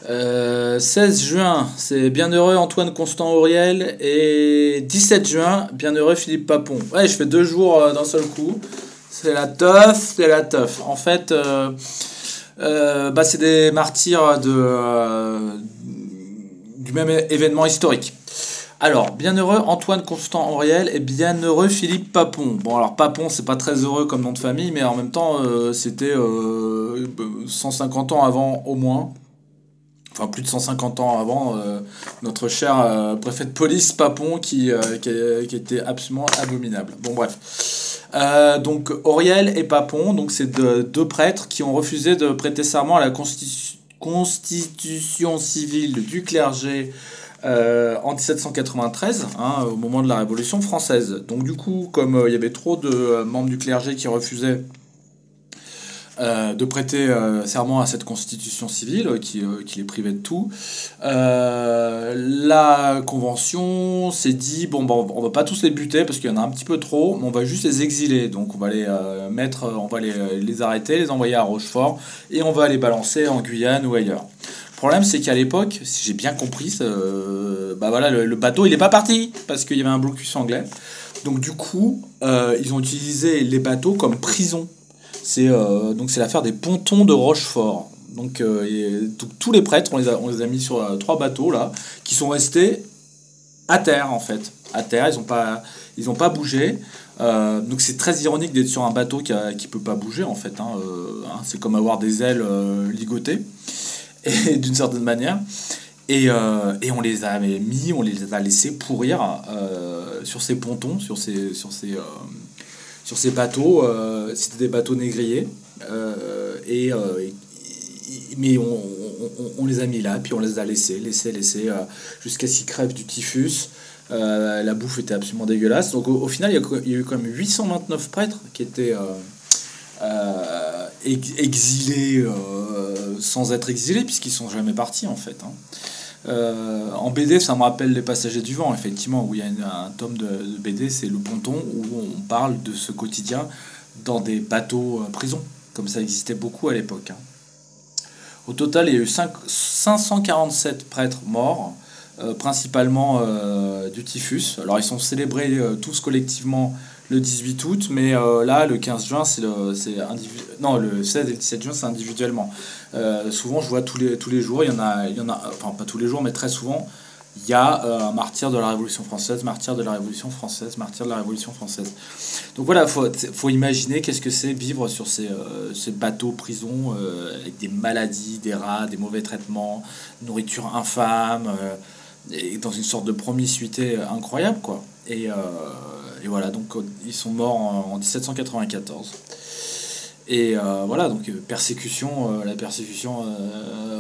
16 juin, c'est Bienheureux Antoine Constant Auriel. Et 17 juin, Bienheureux Philippe Papon. Ouais, je fais 2 jours d'un seul coup. C'est la teuf, c'est la teuf. En fait, c'est des martyrs du même événement historique. Alors, Bienheureux Antoine Constant Auriel et Bienheureux Philippe Papon. Bon, alors Papon, c'est pas très heureux comme nom de famille, mais en même temps, c'était 150 ans avant au moins. Enfin, plus de 150 ans avant, notre cher préfet de police Papon qui était absolument abominable. Bon, bref. Donc, Auriel et Papon, donc c'est deux prêtres qui ont refusé de prêter serment à la constitution civile du clergé en 1793, hein, au moment de la Révolution française. Donc du coup, comme il y avait trop de membres du clergé qui refusaient de prêter serment à cette constitution civile qui les privait de tout, la convention s'est dit, bon, on va pas tous les buter parce qu'il y en a un petit peu trop, mais on va juste les exiler. Donc on va les arrêter, les envoyer à Rochefort, et on va les balancer en Guyane ou ailleurs. Le problème, c'est qu'à l'époque, si j'ai bien compris, le bateau il est pas parti parce qu'il y avait un blocus anglais. Donc du coup, ils ont utilisé les bateaux comme prison. C'est l'affaire des pontons de Rochefort. Donc tous les prêtres, on les a mis sur 3 bateaux là, qui sont restés à terre en fait. À terre, ils ont pas bougé. Donc c'est très ironique d'être sur un bateau qui peut pas bouger en fait. C'est comme avoir des ailes ligotées, et d'une certaine manière. Et on les a laissés pourrir sur ces pontons, sur ces bateaux. C'était des bateaux négriers. Mais on les a mis là, puis on les a laissés jusqu'à ce qu'ils crèvent du typhus. La bouffe était absolument dégueulasse. Donc au final, il y a eu quand même 829 prêtres qui étaient exilés sans être exilés, puisqu'ils sont jamais partis en fait. En BD, ça me rappelle Les Passagers du Vent, effectivement, où il y a un tome de BD, c'est Le Ponton, où on parle de ce quotidien dans des bateaux prison, comme ça existait beaucoup à l'époque. Au total, il y a eu 547 prêtres morts, principalement du typhus. Alors, ils sont célébrés tous collectivement le 18 août, mais là, le 15 juin, le 16 et le 17 juin, c'est individuellement. Souvent, je vois tous les jours, il y en a, enfin, pas tous les jours, mais très souvent, il y a un martyr de la Révolution française, martyr de la Révolution française, martyr de la Révolution française. Donc voilà, faut imaginer qu'est-ce que c'est vivre sur ces bateaux prisons avec des maladies, des rats, des mauvais traitements, nourriture infâme, et dans une sorte de promiscuité incroyable, quoi. Et voilà, donc ils sont morts en 1794. Et voilà, donc la persécution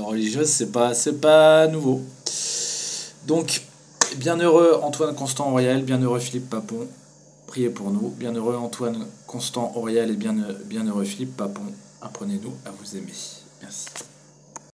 religieuse, c'est pas nouveau. Donc, bienheureux Antoine Constant Auriel, bienheureux Philippe Papon, priez pour nous. Bienheureux Antoine Constant Auriel et bienheureux Philippe Papon, apprenez-nous à vous aimer. Merci.